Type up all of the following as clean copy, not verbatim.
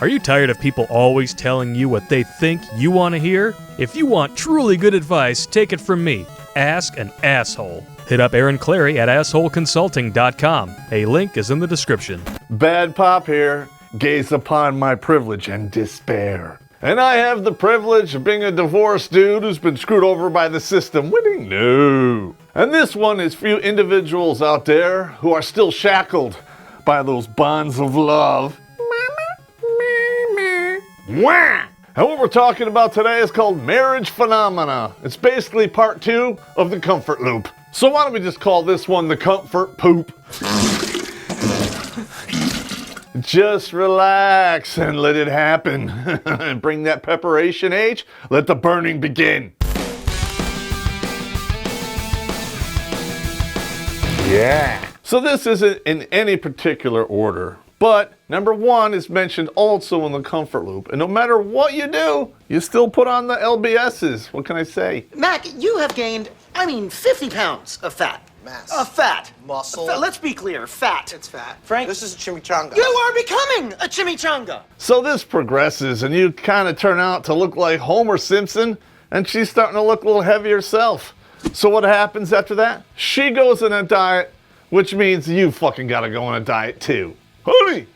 Are you tired of people always telling you what they think you want to hear? If you want truly good advice, take it from me. Ask an asshole. Hit up Aaron Clary at assholeconsulting.com. A link is in the description. Bad Popp here. Gaze upon my privilege and despair. And I have the privilege of being a divorced dude who's been screwed over by the system. Winning? No. And this one is for you individuals out there who are still shackled by those bonds of love. Wah! And what we're talking about today is called marriage phenomena. It's basically part 2 of the comfort loop. So why don't we just call this one the comfort poop? Just relax and let it happen. And bring that preparation age. Let the burning begin. Yeah. So this isn't in any particular order. But number 1 is mentioned also in the comfort loop. And no matter what you do, you still put on the LBSs. What can I say? Mac, you have gained, 50 pounds of fat. Mass. Fat. Muscle. Let's be clear, fat. It's fat. Frank? This is a chimichanga. You are becoming a chimichanga. So this progresses and you kind of turn out to look like Homer Simpson and she's starting to look a little heavy herself. So what happens after that? She goes on a diet, which means you fucking gotta go on a diet too. Honey,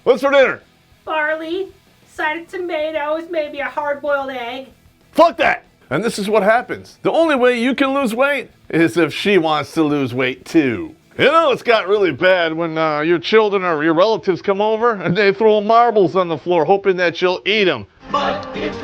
what's for dinner? Barley, side of tomatoes, maybe a hard-boiled egg. Fuck that! And this is what happens. The only way you can lose weight is if she wants to lose weight too. You know, it's got really bad when your children or your relatives come over and they throw marbles on the floor hoping that you'll eat them. But if...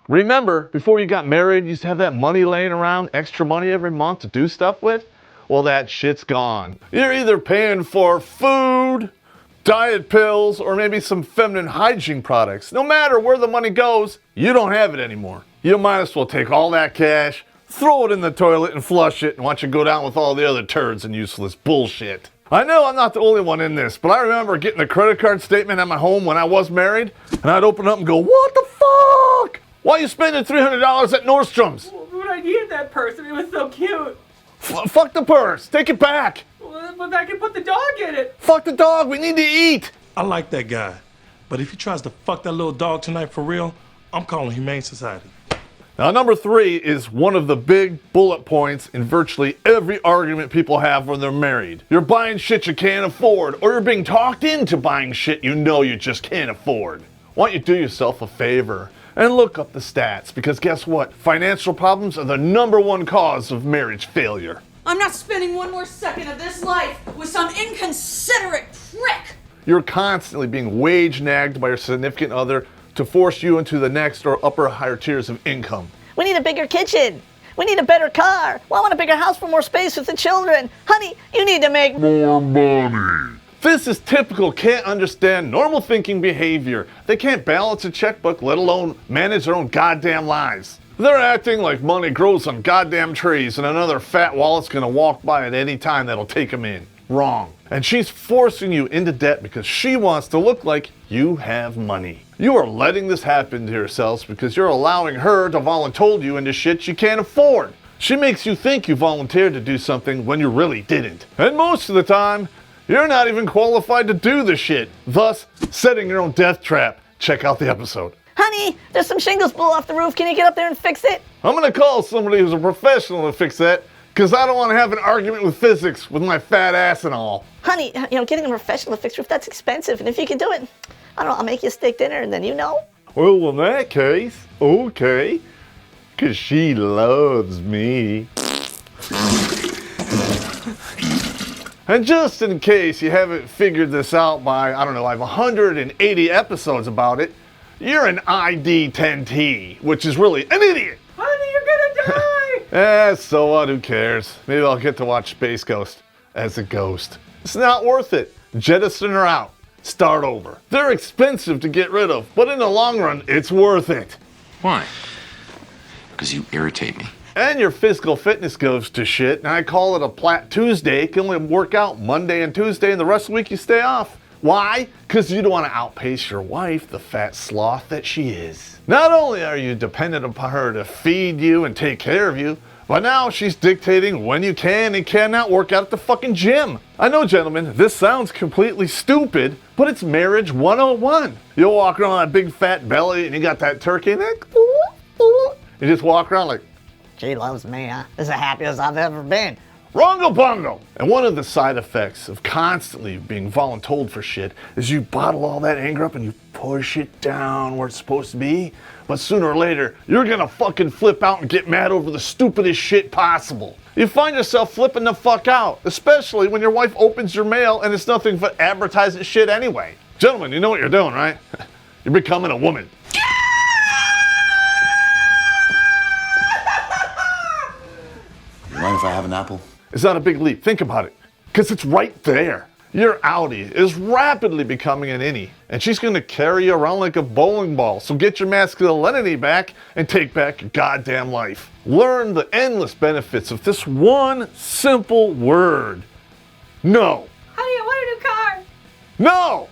Remember, before you got married, you used to have that money laying around, extra money every month to do stuff with? Well, that shit's gone. You're either paying for food, diet pills, or maybe some feminine hygiene products. No matter where the money goes, you don't have it anymore. You might as well take all that cash, throw it in the toilet and flush it, and watch it go down with all the other turds and useless bullshit. I know I'm not the only one in this, but I remember getting a credit card statement at my home when I was married, and I'd open up and go, what the fuck? Why are you spending $300 at Nordstrom's? But I needed that purse. It was so cute. Fuck the purse. Take it back. But I can put the dog in it. Fuck the dog. We need to eat. I like that guy. But if he tries to fuck that little dog tonight for real, I'm calling Humane Society. Now, number 3 is one of the big bullet points in virtually every argument people have when they're married. You're buying shit you can't afford, or you're being talked into buying shit you know you just can't afford. Why don't you do yourself a favor and look up the stats, because guess what? Financial problems are the number 1 cause of marriage failure. I'm not spending one more second of this life with some inconsiderate prick. You're constantly being wage-nagged by your significant other to force you into the next or upper higher tiers of income. We need a bigger kitchen. We need a better car. Well, I want a bigger house for more space with the children. Honey, you need to make more money. This is typical can't understand normal thinking behavior. They can't balance a checkbook, let alone manage their own goddamn lives. They're acting like money grows on goddamn trees and another fat wallet's gonna walk by at any time that'll take them in. Wrong. And she's forcing you into debt because she wants to look like you have money. You are letting this happen to yourselves because you're allowing her to volunteer you into shit you can't afford. She makes you think you volunteered to do something when you really didn't. And most of the time, you're not even qualified to do the shit, thus setting your own death trap. Check out the episode. Honey, there's some shingles blew off the roof. Can you get up there and fix it? I'm gonna call somebody who's a professional to fix that, because I don't want to have an argument with physics with my fat ass and all. Honey, getting a professional to fix roof, that's expensive. And if you can do it, I don't know, I'll make you a steak dinner and then you know. Well, in that case, okay. Because she loves me. And just in case you haven't figured this out by, I don't know, I have 180 episodes about it, you're an ID10T, which is really an idiot. Honey, you're gonna die. So what, who cares? Maybe I'll get to watch Space Ghost as a ghost. It's not worth it. Jettison her out. Start over. They're expensive to get rid of, but in the long run, it's worth it. Why? Because you irritate me. And your physical fitness goes to shit, and I call it a Plat Tuesday. You can only work out Monday and Tuesday, and the rest of the week you stay off. Why? Because you don't want to outpace your wife, the fat sloth that she is. Not only are you dependent upon her to feed you and take care of you, But now she's dictating when you can and cannot work out at the fucking gym. I know, gentlemen, this sounds completely stupid, but it's marriage 101. You'll walk around with that big fat belly and you got that turkey neck. You just walk around like, She loves me, huh? This is the happiest I've ever been. Rongo bongo! And one of the side effects of constantly being voluntold for shit is you bottle all that anger up and you push it down where it's supposed to be. But sooner or later, you're gonna fucking flip out and get mad over the stupidest shit possible. You find yourself flipping the fuck out, especially when your wife opens your mail and it's nothing but advertising shit anyway. Gentlemen, you know what you're doing, right? You're becoming a woman. You mind if I have an apple? It's not a big leap. Think about it. Because it's right there. Your outie is rapidly becoming an innie, and she's going to carry you around like a bowling ball. So get your masculinity back and take back your goddamn life. Learn the endless benefits of this one simple word. No. Honey, I want a new car. No!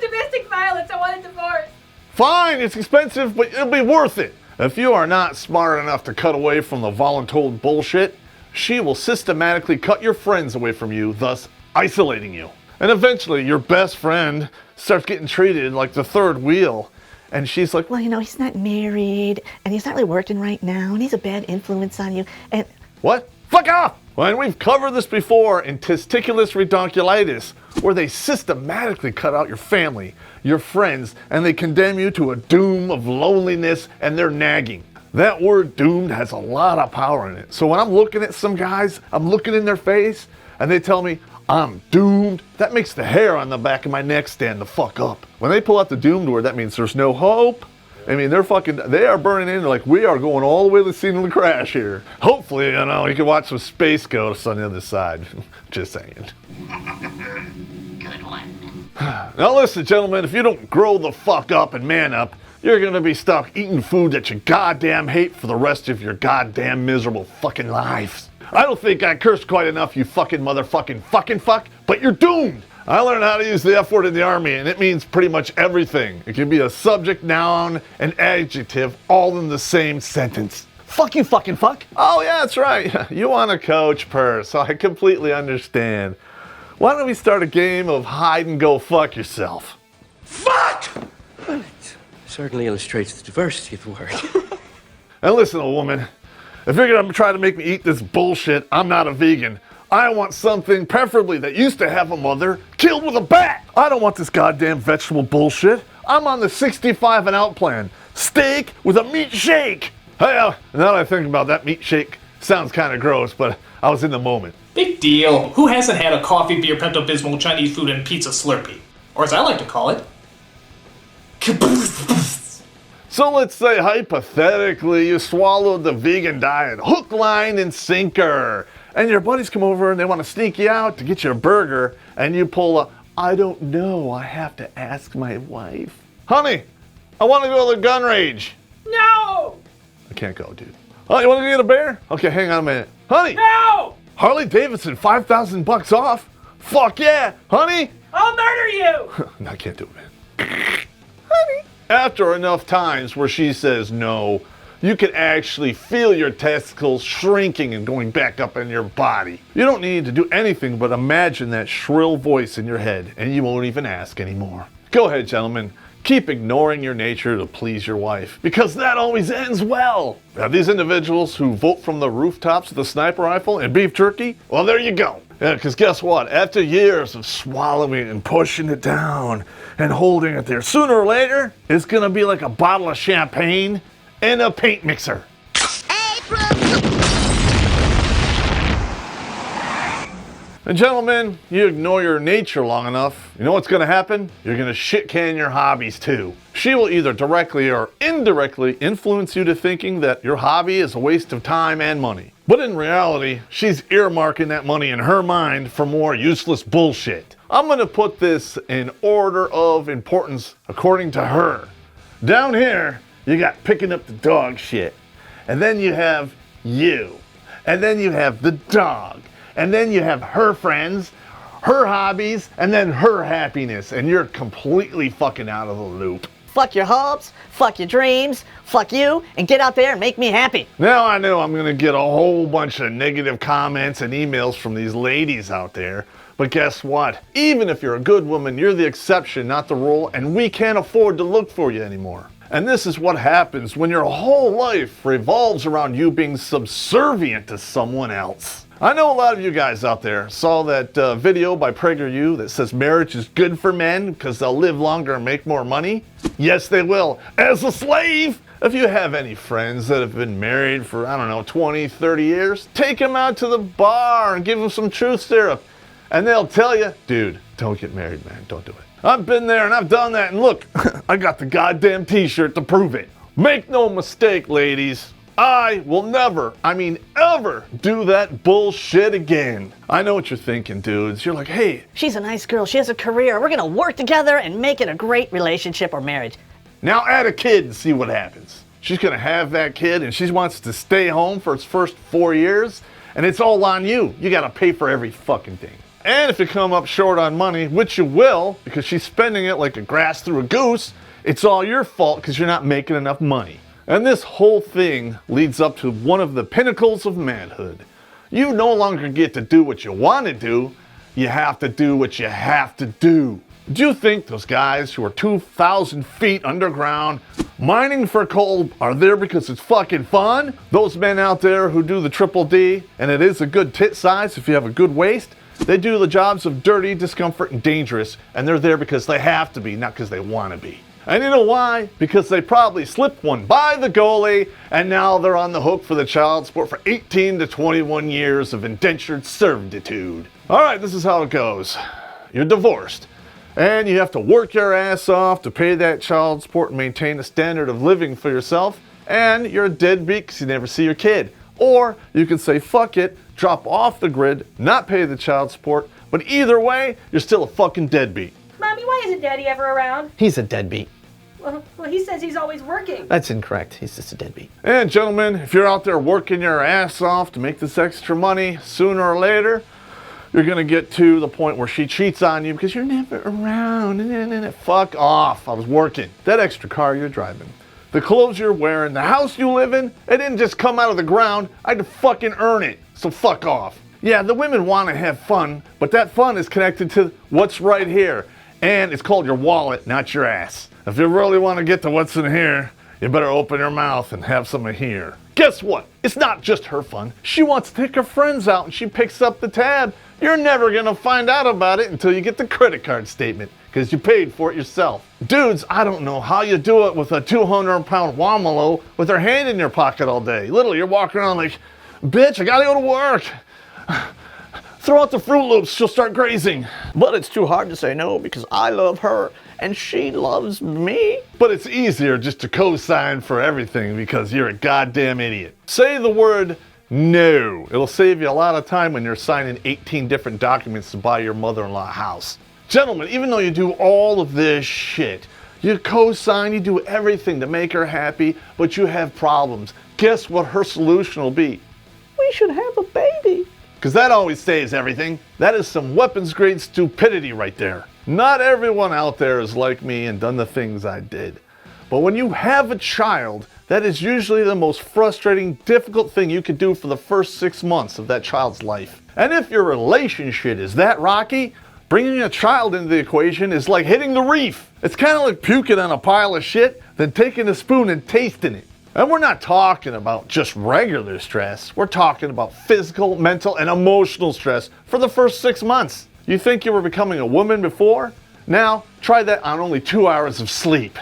Domestic violence, I want a divorce. Fine, it's expensive, but it'll be worth it. If you are not smart enough to cut away from the voluntold bullshit, she will systematically cut your friends away from you, thus isolating you. And eventually, your best friend starts getting treated like the third wheel. And she's like, Well, you know, he's not married, and he's not really working right now, and he's a bad influence on you, and... what? Fuck off! Well, and we've covered this before in testiculus redonkulitis, where they systematically cut out your family, your friends, and they condemn you to a doom of loneliness and their nagging. That word doomed has a lot of power in it. So when I'm looking at some guys, I'm looking in their face, and they tell me, I'm doomed, that makes the hair on the back of my neck stand the fuck up. When they pull out the doomed word, that means there's no hope. I mean, they are burning in like we are going all the way to the scene of the crash here. Hopefully, you know, you can watch some Space Ghosts on the other side. Just saying. Good one. Now listen, gentlemen, if you don't grow the fuck up and man up, you're gonna be stuck eating food that you goddamn hate for the rest of your goddamn miserable fucking lives. I don't think I cursed quite enough, you fucking motherfucking fucking fuck, but you're doomed! I learned how to use the F word in the army, and it means pretty much everything. It can be a subject, noun, and adjective, all in the same sentence. Fuck you, fucking fuck. Oh yeah, that's right. You want a coach purse, so I completely understand. Why don't we start a game of hide and go fuck yourself? Fuck! Well, it certainly illustrates the diversity of the word. And listen, old woman, if you're gonna try to make me eat this bullshit, I'm not a vegan. I want something, preferably that used to have a mother, killed with a bat. I don't want this goddamn vegetable bullshit. I'm on the 65 and out plan. Steak with a meat shake. Hey, now that I think about that, meat shake sounds kind of gross, but I was in the moment. Big deal. Who hasn't had a coffee, beer, Pepto-Bismol, Chinese food, and pizza Slurpee? Or as I like to call it, So let's say hypothetically you swallowed the vegan diet, hook, line, and sinker. And your buddies come over and they want to sneak you out to get you a burger, and you pull a, I don't know, I have to ask my wife. Honey, I want to go to the gun range. No! I can't go, dude. Oh, you want to go get a bear? Okay, hang on a minute. Honey! No! Harley Davidson, $5,000 off? Fuck yeah! Honey! I'll murder you! No, I can't do it, man. Honey! After enough times where she says no, you can actually feel your testicles shrinking and going back up in your body. You don't need to do anything but imagine that shrill voice in your head, and you won't even ask anymore. Go ahead, gentlemen. Keep ignoring your nature to please your wife, because that always ends well. Now, these individuals who vote from the rooftops with a sniper rifle and beef jerky, well, there you go. Yeah, because guess what? After years of swallowing and pushing it down and holding it there, sooner or later, it's going to be like a bottle of champagne and a paint mixer. And gentlemen, you ignore your nature long enough, you know what's going to happen? You're going to shit can your hobbies too. She will either directly or indirectly influence you to thinking that your hobby is a waste of time and money. But in reality, she's earmarking that money in her mind for more useless bullshit. I'm going to put this in order of importance according to her. Down here, you got picking up the dog shit. And then you have you. And then you have the dog. And then you have her friends, her hobbies, and then her happiness. And you're completely fucking out of the loop. Fuck your hopes, fuck your dreams, fuck you, and get out there and make me happy. Now I know I'm gonna get a whole bunch of negative comments and emails from these ladies out there. But guess what? Even if you're a good woman, you're the exception, not the rule, and we can't afford to look for you anymore. And this is what happens when your whole life revolves around you being subservient to someone else. I know a lot of you guys out there saw that video by PragerU that says marriage is good for men because they'll live longer and make more money. Yes, they will, as a slave. If you have any friends that have been married for, 20, 30 years, take them out to the bar and give them some truth syrup. And they'll tell you, dude, don't get married, man, don't do it. I've been there and I've done that, and look, I got the goddamn t-shirt to prove it. Make no mistake, ladies, I will never, ever do that bullshit again. I know what you're thinking, dudes. You're like, hey. She's a nice girl, she has a career, we're gonna work together and make it a great relationship or marriage. Now add a kid and see what happens. She's gonna have that kid and she wants to stay home for its first 4 years, and it's all on you. You gotta pay for every fucking thing. And if you come up short on money, which you will, because she's spending it like a grass through a goose, it's all your fault because you're not making enough money. And this whole thing leads up to one of the pinnacles of manhood. You no longer get to do what you want to do, you have to do what you have to do. Do you think those guys who are 2,000 feet underground mining for coal are there because it's fucking fun? Those men out there who do the triple D, and it is a good tit size if you have a good waist, they do the jobs of dirty, discomfort, and dangerous, and they're there because they have to be, not because they want to be. And you know why? Because they probably slipped one by the goalie, and now they're on the hook for the child support for 18 to 21 years of indentured servitude. All right, this is how it goes. You're divorced, and you have to work your ass off to pay that child support and maintain a standard of living for yourself, and you're a deadbeat because you never see your kid. Or you can say, fuck it, drop off the grid, not pay the child support, but either way, you're still a fucking deadbeat. Mommy, why isn't Daddy ever around? He's a deadbeat. Well, he says he's always working. That's incorrect. He's just a deadbeat. And gentlemen, if you're out there working your ass off to make this extra money, sooner or later, you're gonna get to the point where she cheats on you because you're never around. Fuck off, I was working. That extra car you're driving, the clothes you're wearing, the house you live in, it didn't just come out of the ground. I had to fucking earn it, so fuck off. Yeah, the women want to have fun, but that fun is connected to what's right here. And it's called your wallet, not your ass. If you really want to get to what's in here, you better open your mouth and have some of here. Guess what? It's not just her fun. She wants to take her friends out and she picks up the tab. You're never gonna find out about it until you get the credit card statement, because you paid for it yourself. Dudes, I don't know how you do it with a 200-pound womalo with her hand in your pocket all day. Literally, you're walking around like, bitch, I gotta go to work. Throw out the Fruit Loops, she'll start grazing. But it's too hard to say no because I love her and she loves me. But it's easier just to co-sign for everything because you're a goddamn idiot. Say the word no. It'll save you a lot of time when you're signing 18 different documents to buy your mother-in-law a house. Gentlemen, even though you do all of this shit, you co-sign, you do everything to make her happy, but you have problems. Guess what her solution will be? We should have a baby. Because that always saves everything. That is some weapons-grade stupidity right there. Not everyone out there is like me and done the things I did. But when you have a child, that is usually the most frustrating, difficult thing you could do for the first 6 months of that child's life. And if your relationship is that rocky, bringing a child into the equation is like hitting the reef. It's kind of like puking on a pile of shit, then taking a spoon and tasting it. And we're not talking about just regular stress. We're talking about physical, mental, and emotional stress for the first 6 months. You think you were becoming a woman before? Now, try that on only 2 hours of sleep.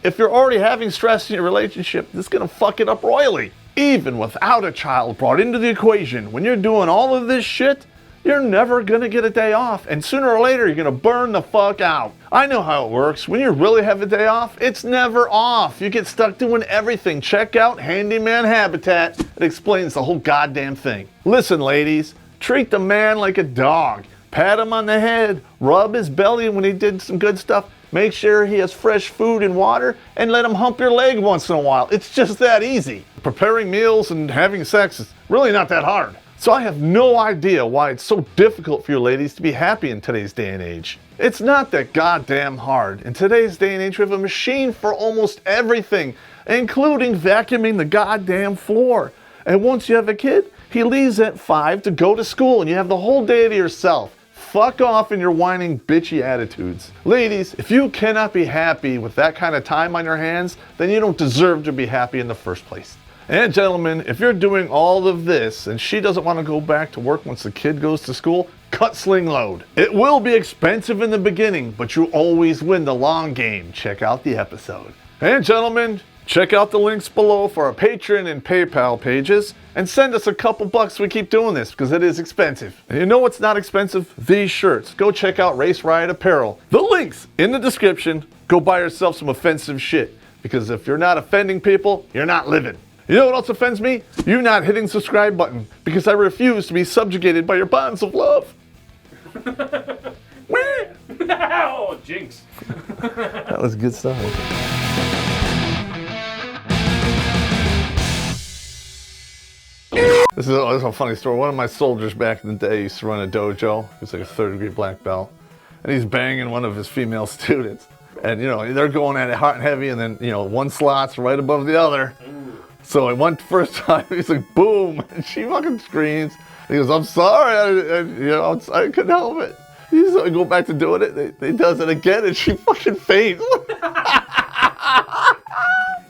If you're already having stress in your relationship, this is gonna fuck it up royally. Even without a child brought into the equation, when you're doing all of this shit, you're never gonna get a day off, and sooner or later you're gonna burn the fuck out. I know how it works. When you really have a day off, it's never off. You get stuck doing everything. Check out Handyman Habitat. It explains the whole goddamn thing. Listen, ladies, treat the man like a dog. Pat him on the head, rub his belly when he did some good stuff, make sure he has fresh food and water, and let him hump your leg once in a while. It's just that easy. Preparing meals and having sex is really not that hard. So I have no idea why it's so difficult for you ladies to be happy in today's day and age. It's not that goddamn hard. In today's day and age, we have a machine for almost everything, including vacuuming the goddamn floor. And once you have a kid, he leaves at 5 to go to school and you have the whole day to yourself. Fuck off in your whining, bitchy attitudes. Ladies, if you cannot be happy with that kind of time on your hands, then you don't deserve to be happy in the first place. And gentlemen, if you're doing all of this and she doesn't want to go back to work once the kid goes to school, cut sling load. It will be expensive in the beginning, but you always win the long game. Check out the episode. And gentlemen, check out the links below for our Patreon and PayPal pages and send us a couple bucks so we keep doing this because it is expensive. And you know what's not expensive? These shirts. Go check out Race Riot Apparel. The link's in the description. Go buy yourself some offensive shit because if you're not offending people, you're not living. You know what else offends me? You not hitting the subscribe button because I refuse to be subjugated by your bonds of love. Oh, jinx. That was good stuff. This is a funny story. One of my soldiers back in the day used to run a dojo. He was like a 3rd-degree black belt. And he's banging one of his female students. And, you know, they're going at it hot and heavy, and then, you know, one slot's right above the other. So I went first time, he's like, boom, and she fucking screams. He goes, I'm sorry, I couldn't help it. He's like, go back to doing it. He does it again, and she fucking faints.